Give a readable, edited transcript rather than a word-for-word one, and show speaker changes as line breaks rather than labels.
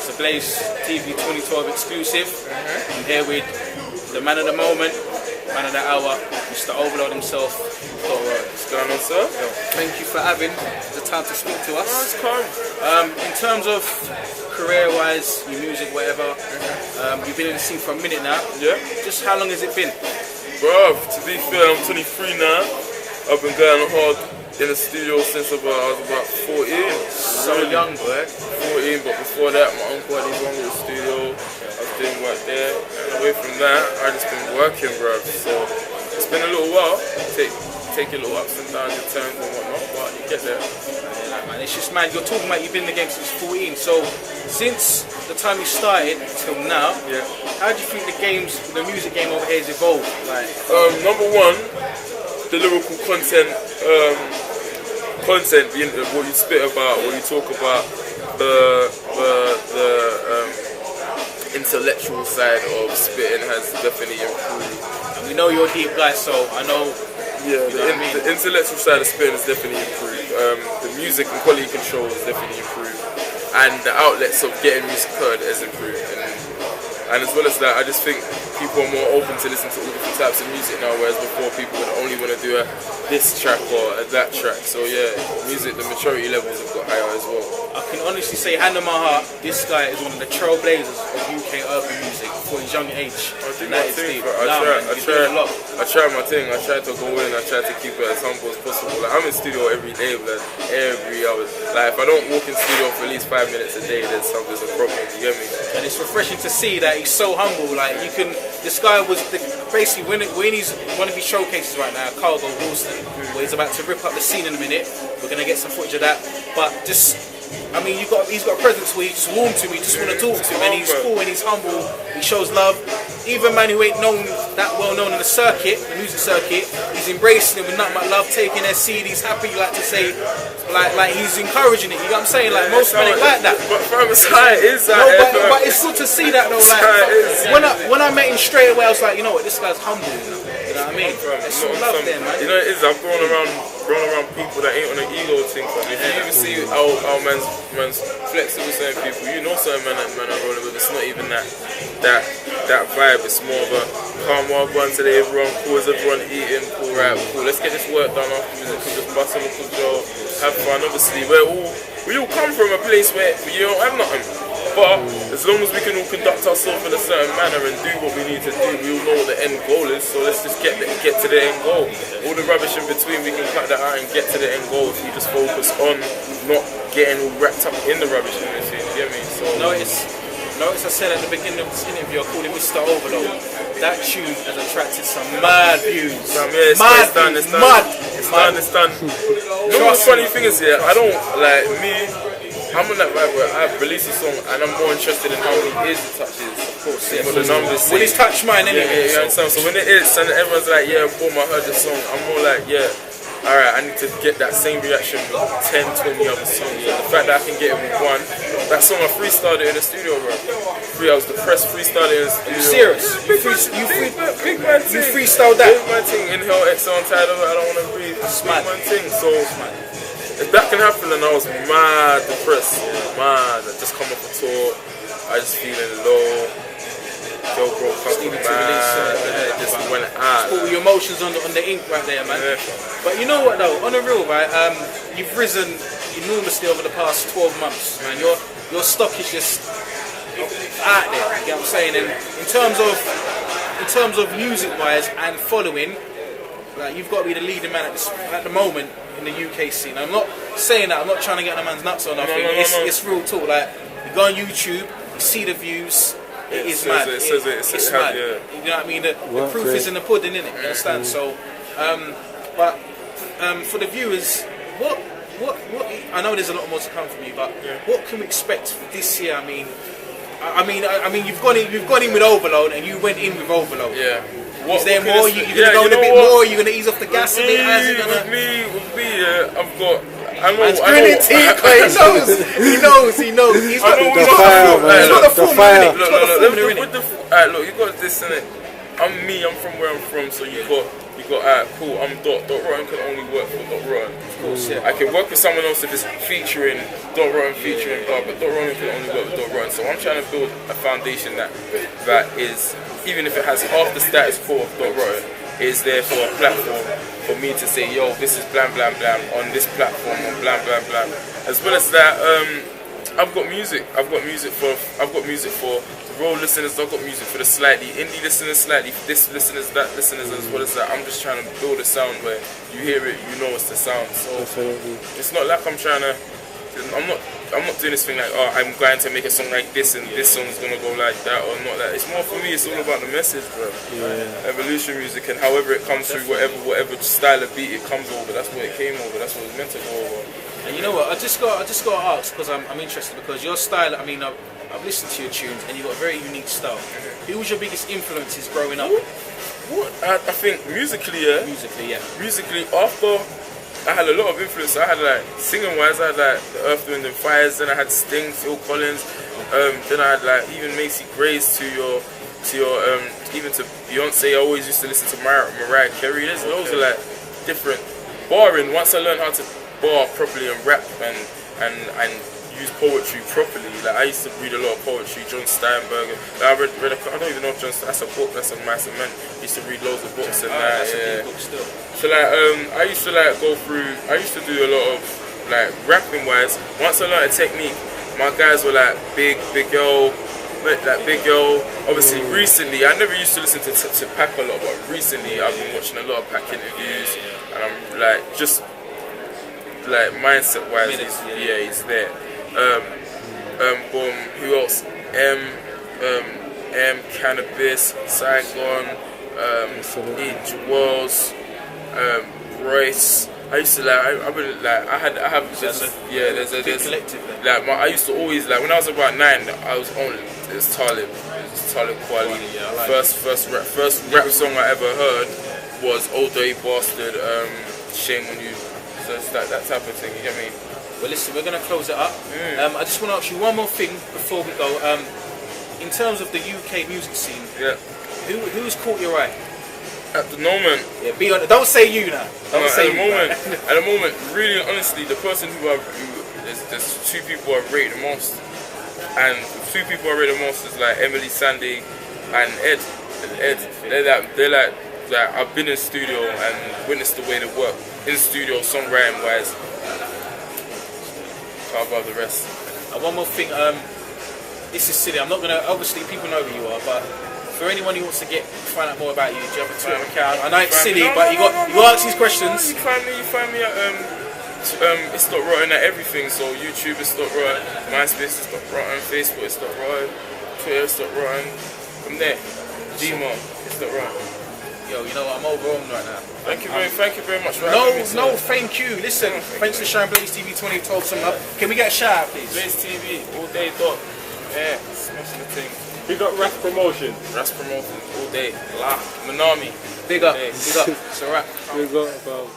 It's a BlazeTV 2012 exclusive. I'm here with the man of the moment, man of the hour, Mr. Overload himself.
What's going on, sir?
Thank you for having the time to speak to us.
That's calm.
In terms of career-wise, your music, whatever, you've been in the scene for a minute now.
Yeah.
Just how long has it been?
Bruv, to be fair, I'm 23 now. I've been going hard in the studio since I was about 14.
So young, boy.
14, but before that, my uncle had his own little studio. I was doing work there. And away from that, I just been working, bruv. So it's been a little while. Taking little ups and downs and turns and whatnot, but you get there.
Yeah, man, it's just mad. You're talking about you've been in the game since 14. So since the time you started till now,
Yeah.
how do you think the music game over here has evolved? Like,
Number one, the lyrical content, what you spit about, what you talk about, the intellectual side of spitting has definitely improved.
and we know you're a deep guy, so I know.
Yeah,
You know what I mean?
the intellectual side of spitting has definitely improved. The music and quality control has definitely improved, and the outlets of getting music heard has improved. And as well as that, I just think people are more open to listen to all different types of music now, whereas before people would only want to do this track or that track. So yeah, music, the maturity levels have got higher as well.
I can honestly say, hand on my heart, this guy is one of the trailblazers of UK urban music for his young age.
I do
And
my
that is
thing,
deep.
bro. I try my thing. I try to go in. I try to keep it as humble as possible. Like, I'm in studio every day, man. Every hour. Like, if I don't walk in studio for at least 5 minutes a day, there's a problem. You get me?
And it's refreshing to see that he's so humble. Like, this guy was basically when he's one of his showcases right now, Cargo Wilson, where he's about to rip up the scene in a minute. We're gonna get some footage of that. But just, I mean, he's got a presence where you just warm to him, you just want to talk to him, and he's cool and he's humble. He shows love. Even man who ain't that well known in the circuit, the music circuit, he's embracing it with nothing but love, taking their CDs, happy, like to say, like he's encouraging it. You know what I'm saying? Like most men ain't like that.
But from his side, is that?
No, but it's good to see that though. Like when I met him straight away, I was like, you know what, this guy's humble. You know what I mean? There's some love there, man.
You know it is. I've grown around people that ain't on an ego thing. If you even see how man's flexing with certain people, you know certain men are rolling with. It's not even that vibe. It's more of a calm one today. Everyone cool, is everyone eating? Cool, right? Cool. Let's get this work done after music. Just bust a little job, have fun. Obviously, we all come from a place where you don't have nothing. But as long as we can all conduct ourselves in a certain manner and do what we need to do, we all know what the end goal is. So let's just get to the end goal. All the rubbish in between, we can cut that out and get to the end goal if we just focus on not getting all wrapped up in the rubbish in between. You get me? So
Notice I said at the beginning of this interview, I called him Mr. Overload. That tune has attracted some mad views.
It's done. You know what the funny thing is here? I don't like me. I'm on that vibe where I release a song and I'm more interested in how many ears it touches. Of course, yeah. What the numbers say.
When it's touched mine anyway.
Yeah, you understand? So when it is and everyone's like, yeah, boom, I heard the song, I'm more like, yeah, alright, I need to get that same reaction with 10, 20 other songs. Yeah. The fact that I can get it with one, that song I freestyled it in the studio, bro. I was depressed freestyled it in the studio.
Are you serious?
Big man thing.
You freestyled that?
Big man thing. Inhale, exhale, I'm tired of it, I don't want to breathe.
Smart.
Big man thing. So if that can happen, then I was mad depressed. Mad. I just come off a tour. I just feeling low. Girl broke up with mad. It just went out.
Put all your emotions on the ink right there, man. Yeah. But you know what though? On the real, right? You've risen enormously over the past 12 months, man. Your stock is just out there. You get what I'm saying? And in terms of music-wise and following, like you've got to be the leading man at the moment in the UK scene. I'm not saying that. I'm not trying to get the man's nuts or nothing. It's real talk. Like you go on YouTube, you see the views. It is mad. It's mad. Yeah. You know what I mean? The proof is in the pudding, innit? You understand? So, but for the viewers, what? I know there's a lot more to come from you, but what can we expect for this year? I mean, you've gone in with Overload, and you went in with Overload.
Yeah.
Is there more? You're gonna go in a bit more? You're gonna ease off the gas a bit?
With me, I've got. He knows.
He's got the fire.
Look, you got this in it. I'm from where I'm from, so you you got, cool, I'm Dot Rotten can only work for Dot Rotten.
Of course, yeah.
I can work with someone else if it's featuring Dot Rotten, featuring blah, but Dot Rotten can only work with Dot Rotten. So I'm trying to build a foundation that is, even if it has half the status quo of Dot Rotten, is there for a platform for me to say, yo, this is blam blam blam on this platform on blam blam blam. As well as that, I've got music. I've got music for the raw listeners. I've got music for the slightly indie listeners, slightly this listeners, that listeners, as well as that. I'm just trying to build a sound where you hear it, you know it's the sound. So it's not like I'm trying to. I'm not doing this thing like, oh, I'm going to make a song like this and this song's gonna go like that or not that. It's more for me. It's all about the message, bro. Yeah. Evolution music, and however it comes through, whatever style of beat it comes over, that's what it came over. That's what it's meant to go over.
And you know what? I just got to ask, because I'm interested, because your style. I mean, I've listened to your tunes and you've got a very unique style. Who was your biggest influences growing up?
What? I think musically, yeah. Musically, after I had a lot of influence. I had like singing wise, I had like the Earth, Wind and Fires. Then I had Sting, Phil Collins. Then I had like even Macy Grace to your even to Beyonce. I always used to listen to Mariah Carey. There's loads of like different barring. Once I learned how to bar properly and rap and use poetry properly. Like I used to read a lot of poetry, John Steinberg. Like, I don't even know if that's a book, that's a massive man. I used to read loads of books and that.
That's a big book still.
So like I used to like go through. I used to do a lot of like rapping wise. Once I learned a technique, my guys were like Big Yo. Obviously, recently I never used to listen to Pac a lot, but recently I've been watching a lot of Pac interviews, and I'm like just like mindset wise, he's there. Boom. Who else? M Cannabis, Saigon, Each Walls, Royce. I used to there's
collective.
Like I used to always like when I was about 9, I was only Talib Kweli.
Yeah,
First rap song I ever heard was Old Dirty Bastard. Shame on You. So it's like that type of thing. You get me?
Well, listen, we're going to close it up. I just want to ask you one more thing before we go. In terms of the UK music scene, who's caught your eye?
At the moment,
don't say you now.
At the moment, really honestly, the person there's two people I rate the most, and two people I rate the most is like Emily Sandé and Ed. They're like I've been in studio and witnessed the way they work in studio, songwriting wise. Above the rest.
One more thing, this is silly. I'm not gonna. Obviously, people know who you are, but for anyone who wants to find out more about you, do you have a Twitter account? I know it's silly, but you ask these questions.
You find me at it's Dot Rotten at everything. So YouTube is Dot Rotten, MySpace is Dot Rotten, Facebook is Dot Rotten, Twitter is Dot Rotten. From there, Gmail is Dot Rotten.
Yo, you know what? I'm overwhelmed right now.
Thank you very much for having me.
No, thank you. Listen, thanks for sharing BlazeTV 2012 some up. Can we get a shout out, please?
BlazeTV, all day, Dot. Yeah, smashing the thing.
We got Ras Promotion.
Ras Promotion, all day. La, Manami.
Big up. It's a wrap.
We got about